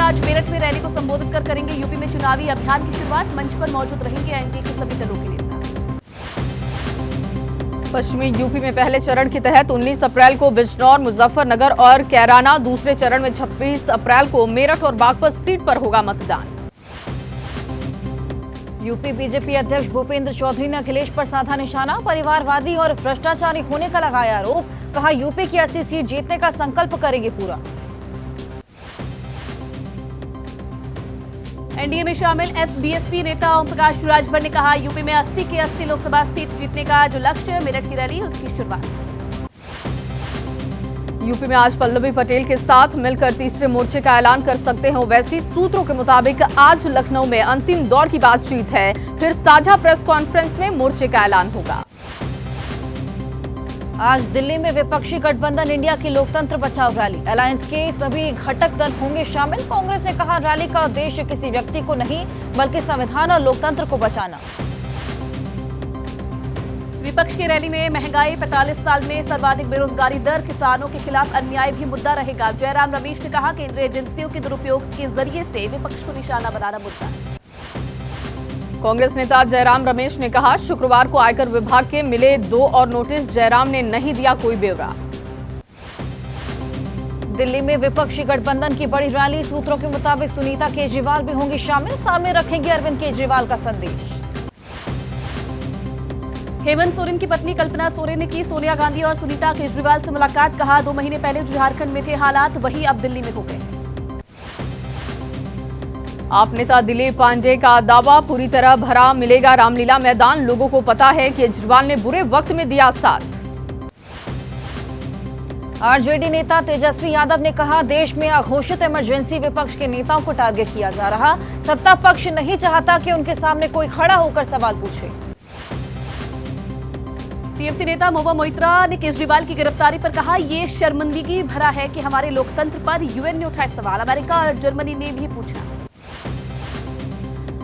आज मेरठ में रैली को संबोधित कर करेंगे यूपी में चुनावी अभियान की शुरुआत। मंच पर मौजूद रहेंगे एनडीए के सभी दलों के नेता। पश्चिमी यूपी में पहले चरण के तहत 19 अप्रैल को बिजनौर, मुजफ्फरनगर और कैराना, दूसरे चरण में 26 अप्रैल को मेरठ और बागपत सीट पर होगा मतदान। यूपी बीजेपी अध्यक्ष भूपेंद्र चौधरी ने अखिलेश पर साधा निशाना, परिवारवादी और भ्रष्टाचारी होने का लगाया आरोप। कहा, यूपी की 80 सीट जीतने का संकल्प करेंगे पूरा। एनडीए में शामिल एसबीएसपी नेता ओम प्रकाश राजभर ने कहा, यूपी में 80 के 80 लोकसभा सीट जीतने का जो लक्ष्य है, मेरठ की रैली उसकी शुरुआत। यूपी में आज पल्लवी पटेल के साथ मिलकर तीसरे मोर्चे का ऐलान कर सकते हैं ओवैसी। सूत्रों के मुताबिक आज लखनऊ में अंतिम दौर की बातचीत है, फिर साझा प्रेस कॉन्फ्रेंस में मोर्चे का ऐलान होगा। आज दिल्ली में विपक्षी गठबंधन इंडिया की लोकतंत्र बचाओ रैली, अलायंस के सभी घटक दल होंगे शामिल। कांग्रेस ने कहा, रैली का उद्देश्य किसी व्यक्ति को नहीं बल्कि संविधान और लोकतंत्र को बचाना। विपक्ष की रैली में महंगाई, 45 साल में सर्वाधिक बेरोजगारी दर, किसानों के खिलाफ अन्याय भी मुद्दा रहेगा। जयराम रमेश ने कहा, केंद्रीय एजेंसियों के दुरुपयोग के जरिए से विपक्ष को निशाना बनाना मुद्दा। कांग्रेस नेता जयराम रमेश ने कहा, शुक्रवार को आयकर विभाग के मिले 2 और नोटिस, जयराम ने नहीं दिया कोई ब्यौरा। दिल्ली में विपक्षी गठबंधन की बड़ी रैली, सूत्रों के मुताबिक सुनीता केजरीवाल भी होंगी शामिल, सामने रखेंगे अरविंद केजरीवाल का संदेश। हेमंत सोरेन की पत्नी कल्पना सोरेन ने की सोनिया गांधी और सुनीता केजरीवाल से मुलाकात। कहा, 2 महीने पहले झारखंड में थे हालात, वही अब दिल्ली में हो गए। आप नेता दिलीप पांडे का दावा, पूरी तरह भरा मिलेगा रामलीला मैदान, लोगों को पता है केजरीवाल ने बुरे वक्त में दिया साथ। आरजेडी नेता तेजस्वी यादव ने कहा, देश में अघोषित इमरजेंसी, विपक्ष के नेताओं को टारगेट किया जा रहा। सत्ता पक्ष नहीं चाहता कि उनके सामने कोई खड़ा होकर सवाल पूछे। टीएमसी नेता महुआ मोइत्रा ने केजरीवाल की गिरफ्तारी पर कहा, ये शर्मिंदगी भरा है कि हमारे लोकतंत्र पर यूएन ने उठाए सवाल, अमेरिका और जर्मनी ने भी पूछा।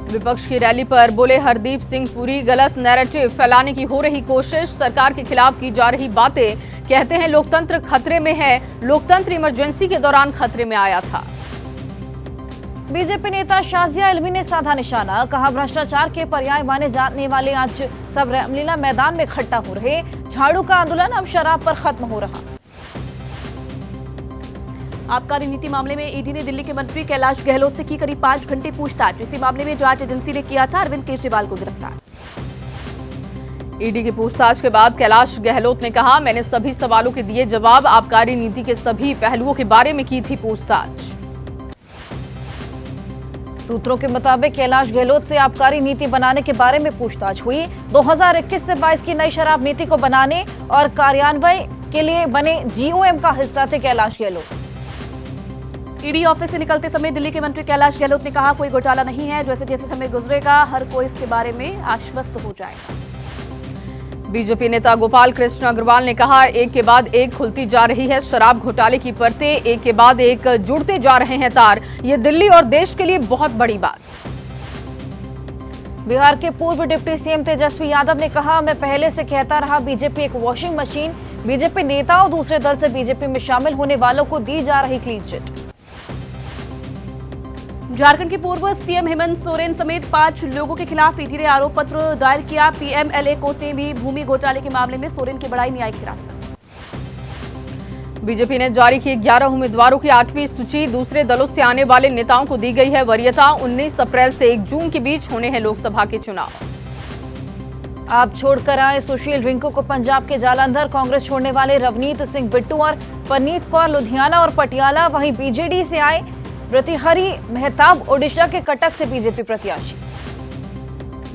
विपक्ष की रैली पर बोले हरदीप सिंह पुरी, गलत नैरेटिव फैलाने की हो रही कोशिश, सरकार के खिलाफ की जा रही बातें, कहते हैं लोकतंत्र खतरे में है, लोकतंत्र इमरजेंसी के दौरान खतरे में आया था। बीजेपी नेता शाजिया इल्मी ने साधा निशाना, कहा, भ्रष्टाचार के पर्याय माने जाने वाले आज सब रामलीला मैदान में इकट्ठा हो रहे, झाड़ू का आंदोलन अब शराब पर खत्म हो रहा। आबकारी नीति मामले में ईडी ने दिल्ली के मंत्री कैलाश गहलोत से की करीब 5 घंटे पूछताछ। इसी मामले में जांच एजेंसी ने किया था अरविंद केजरीवाल को गिरफ्तार। ईडी की पूछताछ के बाद कैलाश गहलोत ने कहा, मैंने सभी सवालों के दिए जवाब, आबकारी नीति के सभी पहलुओं के बारे में की थी पूछताछ। सूत्रों के मुताबिक कैलाश गहलोत से आबकारी नीति बनाने के बारे में पूछताछ हुई। 2021 से 22 की नई शराब नीति को बनाने और कार्यान्वयन के लिए बने जीओएम का हिस्सा थे कैलाश गहलोत। ईडी ऑफिस से निकलते समय दिल्ली के मंत्री कैलाश गहलोत ने कहा, कोई घोटाला नहीं है, जैसे जैसे समय गुजरेगा हर कोई इसके बारे में आश्वस्त हो जाएगा। बीजेपी नेता गोपाल कृष्ण अग्रवाल ने कहा, एक के बाद एक खुलती जा रही है शराब घोटाले की परतें, एक के बाद एक जुड़ते जा रहे हैं तार, ये दिल्ली और देश के लिए बहुत बड़ी बात। बिहार के पूर्व डिप्टी सीएम तेजस्वी यादव ने कहा, मैं पहले से कहता रहा, बीजेपी एक वॉशिंग मशीन, बीजेपी नेता और दूसरे दल से बीजेपी में शामिल होने वालों को दी जा रही क्लीन चिट। झारखंड के पूर्व सीएम हेमंत सोरेन समेत 5 लोगों के खिलाफ ईडी ने आरोप पत्र दायर किया। पीएमएलए कोर्ट ने भी भूमि घोटाले के मामले में सोरेन की बढ़ाई न्यायिक हिरासत। बीजेपी ने जारी की 11 उम्मीदवारों की 8वीं सूची, दूसरे दलों से आने वाले नेताओं को दी गई है वरीयता। 19 अप्रैल से 1 जून के बीच होने हैं लोकसभा के चुनाव। आप छोड़कर आए सुशील रिंकू को पंजाब के जालंधर, कांग्रेस छोड़ने वाले रवनीत सिंह बिट्टू और परनीत कौर लुधियाना और पटियाला। वहीं बीजेडी से आए प्रतिहरी मेहताब ओडिशा के कटक से बीजेपी प्रत्याशी।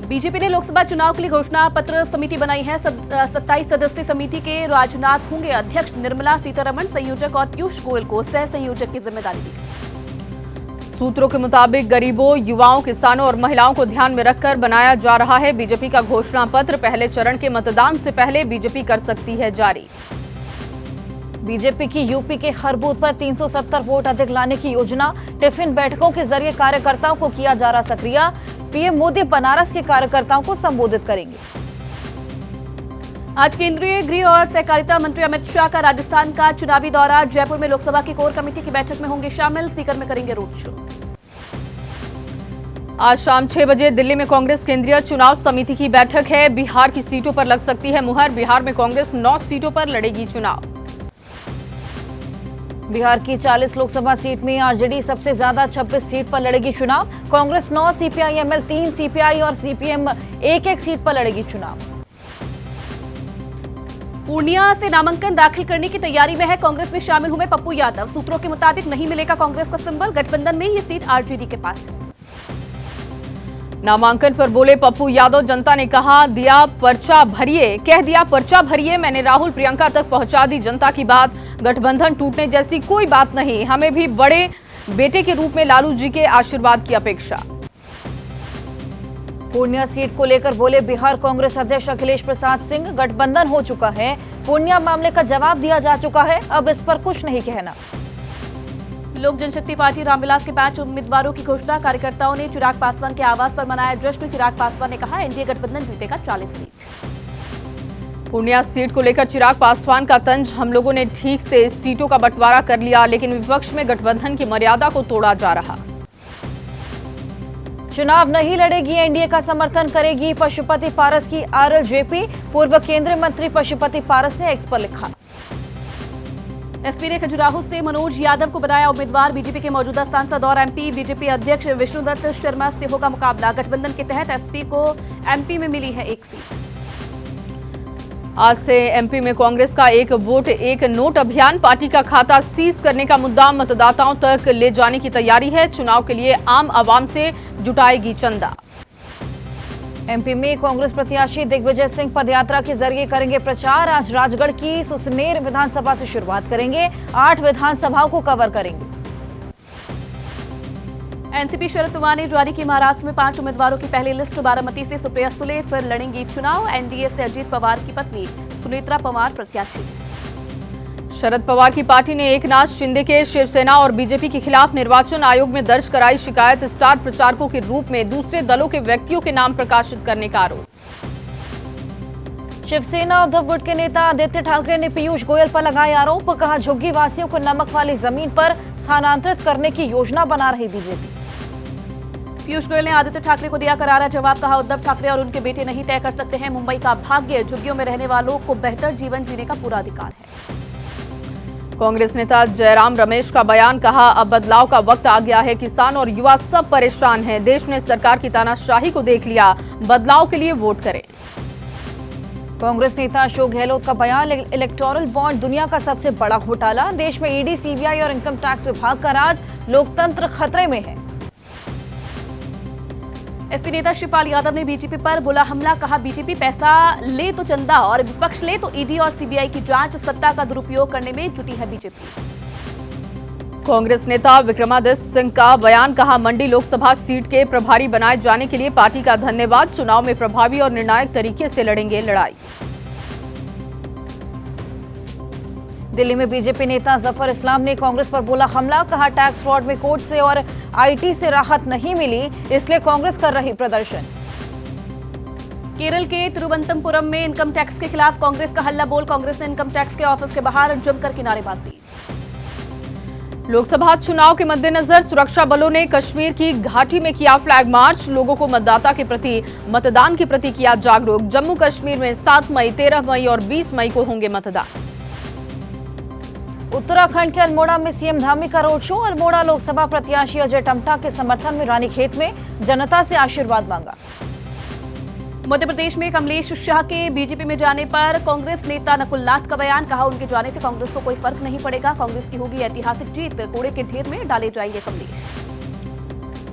बीजेपी ने लोकसभा चुनाव के लिए घोषणा पत्र समिति बनाई है। 27 सदस्यीय समिति के राजनाथ होंगे अध्यक्ष, निर्मला सीतारमण संयोजक और पीयूष गोयल को सह संयोजक की जिम्मेदारी दी। सूत्रों के मुताबिक गरीबों, युवाओं, किसानों और महिलाओं को ध्यान में रखकर बनाया जा रहा है बीजेपी का घोषणा पत्र। पहले चरण के मतदान से पहले बीजेपी कर सकती है जारी। बीजेपी की यूपी के हर बूथ पर 370 वोट अधिक लाने की योजना, टिफिन बैठकों के जरिए कार्यकर्ताओं को किया जा रहा सक्रिय। पीएम मोदी बनारस के कार्यकर्ताओं को संबोधित करेंगे। आज केंद्रीय गृह और सहकारिता मंत्री अमित शाह का राजस्थान का चुनावी दौरा। जयपुर में लोकसभा की कोर कमेटी की बैठक में होंगे शामिल। सीकर में करेंगे रोड शो। आज शाम 6 बजे दिल्ली में कांग्रेस केंद्रीय चुनाव समिति की बैठक है। बिहार की सीटों पर लग सकती है मुहर। बिहार में कांग्रेस 9 सीटों पर लड़ेगी चुनाव। बिहार की 40 लोकसभा सीट में आरजेडी सबसे ज्यादा 26 सीट पर लड़ेगी चुनाव। कांग्रेस 9, सीपीआई-एमएल 3, सीपीआई और सीपीएम एक सीट पर लड़ेगी चुनाव। पूर्णिया से नामांकन दाखिल करने की तैयारी में है। कांग्रेस में शामिल हुए पप्पू यादव। सूत्रों के मुताबिक नहीं मिलेगा कांग्रेस का सिंबल। गठबंधन में ये सीट आरजेडी के पास है। नामांकन पर बोले पप्पू यादव, जनता ने कहा दिया पर्चा भरिए, कह दिया पर्चा भरिए। मैंने राहुल प्रियंका तक पहुंचा दी जनता की बात। गठबंधन टूटने जैसी कोई बात नहीं। हमें भी बड़े बेटे के रूप में लालू जी के आशीर्वाद की अपेक्षा। पूर्णिया सीट को लेकर बोले बिहार कांग्रेस अध्यक्ष अखिलेश प्रसाद सिंह, गठबंधन हो चुका है। पूर्णिया मामले का जवाब दिया जा चुका है, अब इस पर कुछ नहीं कहना। लोक जनशक्ति पार्टी रामविलास के 5 उम्मीदवारों की घोषणा। कार्यकर्ताओं ने चिराग पासवान के आवास पर मनाया जश्न। चिराग पासवान ने कहा एनडीए गठबंधन जीतेगा 40 सीट। पूर्णिया सीट को लेकर चिराग पासवान का तंज, हम लोगों ने ठीक से सीटों का बंटवारा कर लिया, लेकिन विपक्ष में गठबंधन की मर्यादा को तोड़ा जा रहा। चुनाव नहीं लड़ेगी, एनडीए का समर्थन करेगी पशुपति पारस की आरएलजेपी। पूर्व केंद्रीय मंत्री पशुपति पारस ने एक्स पर लिखा। एसपी ने खजुराहो से मनोज यादव को बनाया उम्मीदवार। बीजेपी के मौजूदा सांसद और एमपी बीजेपी अध्यक्ष विष्णुदत्त शर्मा से होगा मुकाबला। गठबंधन के तहत एसपी को एमपी में मिली है 1 सीट। आज से एमपी में कांग्रेस का एक वोट एक नोट अभियान। पार्टी का खाता सीज करने का मुद्दा मतदाताओं तक ले जाने की तैयारी है। चुनाव के लिए आम आवाम से जुटाएगी चंदा। एमपी में कांग्रेस प्रत्याशी दिग्विजय सिंह पदयात्रा के जरिए करेंगे प्रचार। आज राजगढ़ की सुसनेर विधानसभा से शुरुआत करेंगे। 8 विधानसभाओं को कवर करेंगे। एनसीपी शरद पवार ने जारी की महाराष्ट्र में 5 उम्मीदवारों की पहली लिस्ट। बारामती से सुप्रिया सुले फिर लड़ेंगी चुनाव। एनडीए से अजीत पवार की पत्नी सुनेत्रा पवार प्रत्याशी। शरद पवार की पार्टी ने एकनाथ शिंदे के शिवसेना और बीजेपी के खिलाफ निर्वाचन आयोग में दर्ज कराई शिकायत। स्टार प्रचारकों के रूप में दूसरे दलों के व्यक्तियों के नाम प्रकाशित करने का आरोप। शिवसेना उद्धव गुट के नेता आदित्य ठाकरे ने पीयूष गोयल पर लगाए आरोप। कहा झुग्गी वासियों को नमक वाली जमीन पर स्थानांतरित करने की योजना बना रही बीजेपी। पीयूष गोयल ने आदित्य ठाकरे को दिया करारा जवाब। कहा उद्धव ठाकरे और उनके बेटे नहीं तय कर सकते हैं मुंबई का भाग्य। झुग्गियों में रहने वालों को बेहतर जीवन जीने का पूरा अधिकार है। कांग्रेस नेता जयराम रमेश का बयान। कहा अब बदलाव का वक्त आ गया है। किसान और युवा सब परेशान हैं। देश ने सरकार की तानाशाही को देख लिया। बदलाव के लिए वोट करें। कांग्रेस नेता अशोक गहलोत का बयान। इलेक्टोरल बॉन्ड दुनिया का सबसे बड़ा घोटाला। देश में ईडी, सीबीआई और इनकम टैक्स विभाग का राज। लोकतंत्र खतरे में है। एसपी नेता शिवपाल यादव ने बीजेपी पर बोला हमला। कहा बीजेपी पैसा ले तो चंदा और विपक्ष ले तो ईडी और सीबीआई की जांच। सत्ता का दुरुपयोग करने में जुटी है बीजेपी। कांग्रेस नेता विक्रमादित्य सिंह का बयान। कहा मंडी लोकसभा सीट के प्रभारी बनाए जाने के लिए पार्टी का धन्यवाद। चुनाव में प्रभावी और निर्णायक तरीके से लड़ेंगे लड़ाई। दिल्ली में बीजेपी नेता जफर इस्लाम ने कांग्रेस पर बोला हमला। कहा टैक्स फ्रॉड में कोर्ट से और आईटी से राहत नहीं मिली, इसलिए कांग्रेस कर रही प्रदर्शन। केरल के तिरुवनंतपुरम में इनकम टैक्स के खिलाफ कांग्रेस का हल्ला बोल। कांग्रेस ने इनकम टैक्स के ऑफिस के बाहर जमकर किनारेबाजी। लोकसभा चुनाव के मद्देनजर सुरक्षा बलों ने कश्मीर की घाटी में किया फ्लैग मार्च। लोगों को मतदाता के प्रति, मतदान के प्रति किया जागरूक। जम्मू कश्मीर में 7 मई, 13 मई और 20 मई को होंगे मतदान। उत्तराखंड के अल्मोड़ा में सीएम धामी का रोड शो। अल्मोड़ा लोकसभा प्रत्याशी अजय टमटा के समर्थन में रानीखेत में जनता से आशीर्वाद मांगा। मध्य प्रदेश में कमलेश शाह के बीजेपी में जाने पर कांग्रेस नेता नकुल नाथ का बयान। कहा उनके जाने से कांग्रेस को कोई फर्क नहीं पड़ेगा। कांग्रेस की होगी ऐतिहासिक जीत। कूड़े के ढेर में डाले जाएंगे कमलेश।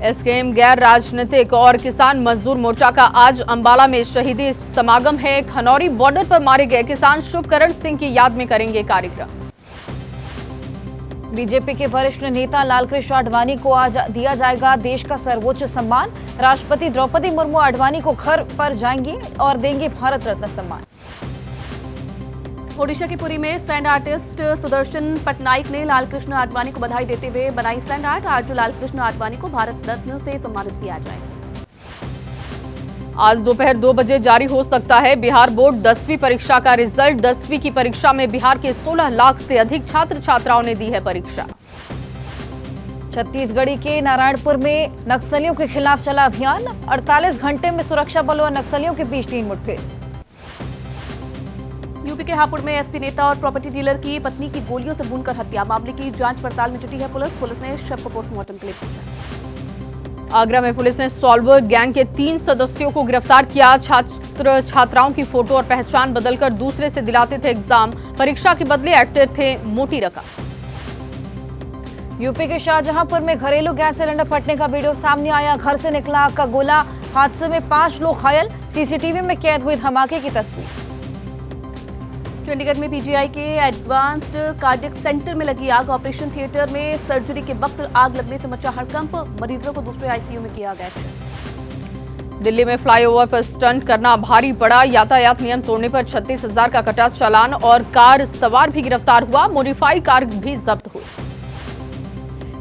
एसकेएम गैर राजनीतिक और किसान मजदूर मोर्चा का आज अंबाला में शहीदी समागम है। खनौरी बॉर्डर पर मारे गए किसान शुभकरण सिंह की याद में करेंगे कार्यक्रम। बीजेपी के वरिष्ठ नेता लालकृष्ण आडवाणी को आज दिया जाएगा देश का सर्वोच्च सम्मान। राष्ट्रपति द्रौपदी मुर्मू आडवाणी को घर पर जाएंगी और देंगे भारत रत्न सम्मान। ओडिशा के पुरी में सैंड आर्टिस्ट सुदर्शन पटनायक ने लालकृष्ण आडवाणी को बधाई देते हुए बनाई सैंड आर्ट। आज लालकृष्ण आडवाणी को भारत रत्न से सम्मानित किया जाएगा। आज दोपहर 2 बजे जारी हो सकता है बिहार बोर्ड 10वीं परीक्षा का रिजल्ट। 10वीं की परीक्षा में बिहार के 16 लाख से अधिक छात्र छात्राओं ने दी है परीक्षा। छत्तीसगढ़ के नारायणपुर में नक्सलियों के खिलाफ चला अभियान। 48 घंटे में सुरक्षा बलों और नक्सलियों के बीच 3 मुठभेड़। यूपी के हापुड़ में एसपी नेता और प्रॉपर्टी डीलर की पत्नी की गोलियों से भूनकर हत्या। मामले की जांच पड़ताल में जुटी है पुलिस। पुलिस ने शव को पोस्टमार्टम के लिए भेजा। आगरा में पुलिस ने सॉल्वर गैंग के 3 सदस्यों को गिरफ्तार किया। छात्र छात्राओं की फोटो और पहचान बदलकर दूसरे से दिलाते थे एग्जाम। परीक्षा के बदले ऐंठते थे मोटी रकम। यूपी के शाहजहांपुर में घरेलू गैस सिलेंडर फटने का वीडियो सामने आया। घर से निकला आग का गोला। हादसे में 5 लोग घायल। सीसीटीवी में कैद हुई धमाके की तस्वीर। चंडीगढ़ में पीजीआई के एडवांस्ड कार्डियक सेंटर में लगी आग। ऑपरेशन थिएटर में सर्जरी के वक्त आग लगने से मचा हड़कंप। मरीजों को दूसरे आईसीयू में किया गया शिफ्ट। दिल्ली में फ्लाईओवर पर स्टंट करना भारी पड़ा। यातायात नियम तोड़ने पर 36,000 का कटा चालान और कार सवार भी गिरफ्तार हुआ। मॉडिफाई कार भी जब्त हुई।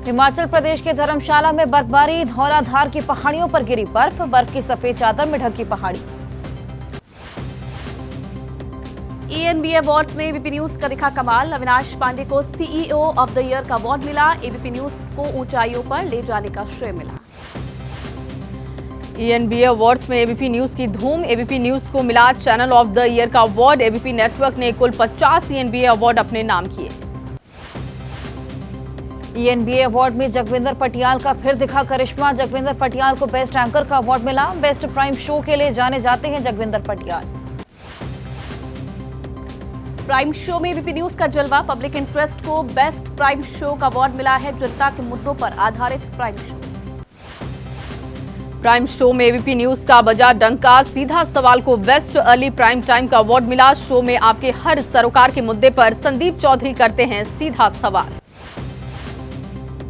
हिमाचल प्रदेश के धर्मशाला में बर्फबारी। धौलाधार की पहाड़ियों पर गिरी बर्फ। बर्फ की सफेद चादर में ढकी पहाड़ी। ENB अवार्ड्स में एबीपी न्यूज का दिखा कमाल। अविनाश पांडे को सीईओ ऑफ द ईयर का अवार्ड मिला। एबीपी न्यूज को ऊंचाइयों पर ले जाने का श्रेय मिला। ENB अवार्ड्स में एबीपी न्यूज की धूम। एबीपी न्यूज को मिला चैनल ऑफ द ईयर का अवार्ड। एबीपी नेटवर्क ने कुल 50 ENB अवार्ड अपने नाम किए। ENB अवार्ड में जगविंदर पटियाल का फिर दिखा करिश्मा। जगविंदर पटियाल को बेस्ट एंकर का अवार्ड मिला। बेस्ट प्राइम शो के लिए जाने जाते हैं जगविंदर पटियाल। प्राइम शो में एबीपी न्यूज का जलवा। पब्लिक इंटरेस्ट को बेस्ट प्राइम शो का अवार्ड मिला है। जनता के मुद्दों पर आधारित प्राइम शो। प्राइम शो में एबीपी न्यूज का बजा डंका। सीधा सवाल को बेस्ट अर्ली प्राइम टाइम का अवार्ड मिला। शो में आपके हर सरोकार के मुद्दे पर संदीप चौधरी करते हैं सीधा सवाल।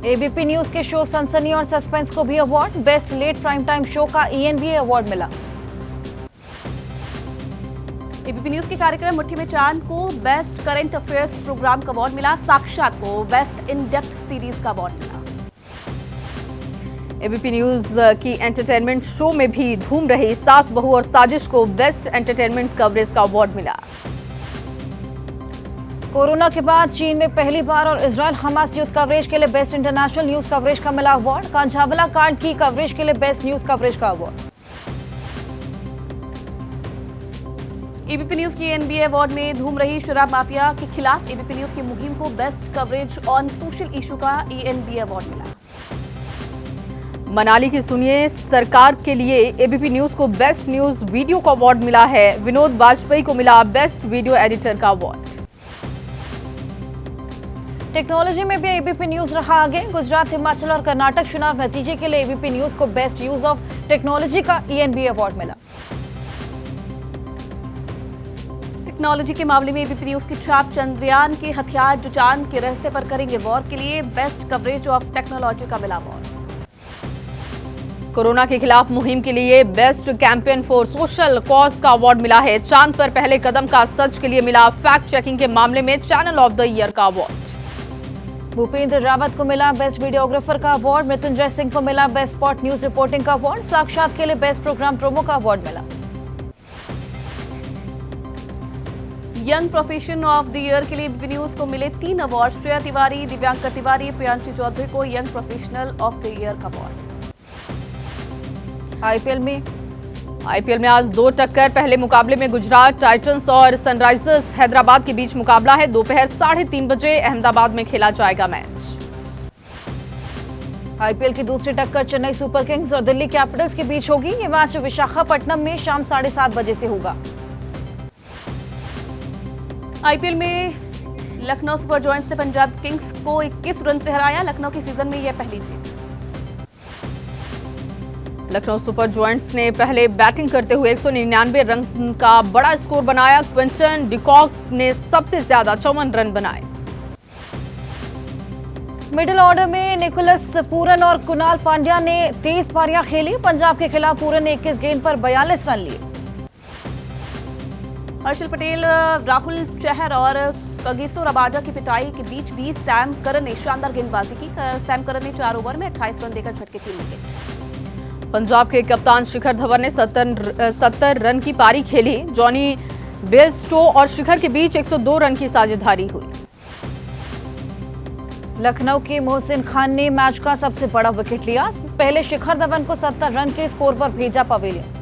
एबीपी न्यूज के शो सनसनी और सस्पेंस को भी award. Best late prime time show का ENB अवार्ड मिला। एबीपी न्यूज के कार्यक्रम मुट्ठी में चांद को बेस्ट करंट अफेयर्स प्रोग्राम का अवार्ड मिला। साक्षात को बेस्ट इन डेप्थ सीरीज का अवार्ड मिला। एबीपी न्यूज की एंटरटेनमेंट शो में भी धूम रही। सास बहू और साजिश को बेस्ट एंटरटेनमेंट कवरेज का अवार्ड मिला। कोरोना के बाद चीन में पहली बार और इजरायल हमास युद्ध कवरेज के लिए बेस्ट इंटरनेशनल न्यूज कवरेज का मिला अवार्ड। कांझावला कांड की कवरेज के लिए बेस्ट न्यूज कवरेज का अवार्ड। एबीपी न्यूज की ENB अवार्ड में धूम रही शराब माफिया के खिलाफ एबीपी न्यूज की मुहिम को best coverage on social issue का ENB अवार्ड मिला। मनाली की सुनिए सरकार के लिए एबीपी न्यूज को बेस्ट न्यूज वीडियो का अवार्ड मिला है। विनोद वाजपेयी को मिला बेस्ट वीडियो एडिटर का अवार्ड। टेक्नोलॉजी में भी एबीपी न्यूज रहा आगे। गुजरात, हिमाचल और कर्नाटक चुनाव नतीजे के लिए एबीपी न्यूज को बेस्ट यूज ऑफ टेक्नोलॉजी का ENB अवार्ड मिला। टेक्नोलॉजी के मामले में एबीपी न्यूज की छाप। चंद्रयान के हथियार जो चांद के रहस्य पर करेंगे वॉर के लिए बेस्ट कवरेज ऑफ टेक्नोलॉजी का मिला अवार्ड। कोरोना के खिलाफ मुहिम के लिए best campaign for social cause का अवार्ड मिला है। चांद पर पहले कदम का सच के लिए मिला। फैक्ट चेकिंग के मामले में चैनल ऑफ द ईयर का अवार्ड। भूपेंद्र रावत को मिला बेस्ट वीडियोग्राफर का अवार्ड। मृत्युंजय सिंह को मिला बेस्ट स्पॉट न्यूज रिपोर्टिंग का अवार्ड। साक्षात के लिए बेस्ट प्रोग्राम प्रोमो का अवार्ड मिला। Young profession of the year के लिए एबीपी न्यूज को मिले 3 अवार्ड। श्रेया तिवारी, दिव्यांकर तिवारी, प्रियांशी चौधरी को young professional of the year का अवार्ड। आईपीएल में आज 2 टक्कर। पहले मुकाबले में गुजरात टाइटंस और सनराइजर्स हैदराबाद के बीच मुकाबला है। दोपहर 3:30 बजे अहमदाबाद में खेला जाएगा मैच। आईपीएल की दूसरी टक्कर चेन्नई सुपर किंग्स और दिल्ली कैपिटल्स के बीच होगी। ये मैच विशाखापट्टनम में शाम 7:30 बजे से होगा। आईपीएल में लखनऊ सुपर जॉयंट्स ने पंजाब किंग्स को 21 रन से हराया। लखनऊ की सीजन में यह पहली जीत। लखनऊ सुपर जॉयंट्स ने पहले बैटिंग करते हुए 199 रन का बड़ा स्कोर बनाया। क्विंटन डिकॉक ने सबसे ज्यादा 54 रन बनाए। मिडिल ऑर्डर में निकोलस पूरन और कुणाल पांड्या ने 23 पारियां खेली। पंजाब के खिलाफ पूरन ने 21 गेंद पर 42 रन लिए। हर्षल पटेल, राहुल चहर और कगिसो रबाडा की पिटाई के बीच भी सैम करन ने शानदार गेंदबाजी की। सैम करन ने 4 ओवर में 28 रन देकर झटके 3 विकेट। पंजाब के कप्तान शिखर धवन ने 70 रन की पारी खेली। जॉनी बेयरस्टो और शिखर के बीच 102 रन की साझेदारी हुई। लखनऊ के मोहसिन खान ने मैच का सबसे बड़ा विकेट लिया। पहले शिखर धवन को 70 रन के स्कोर पर भेजा पवेलियन।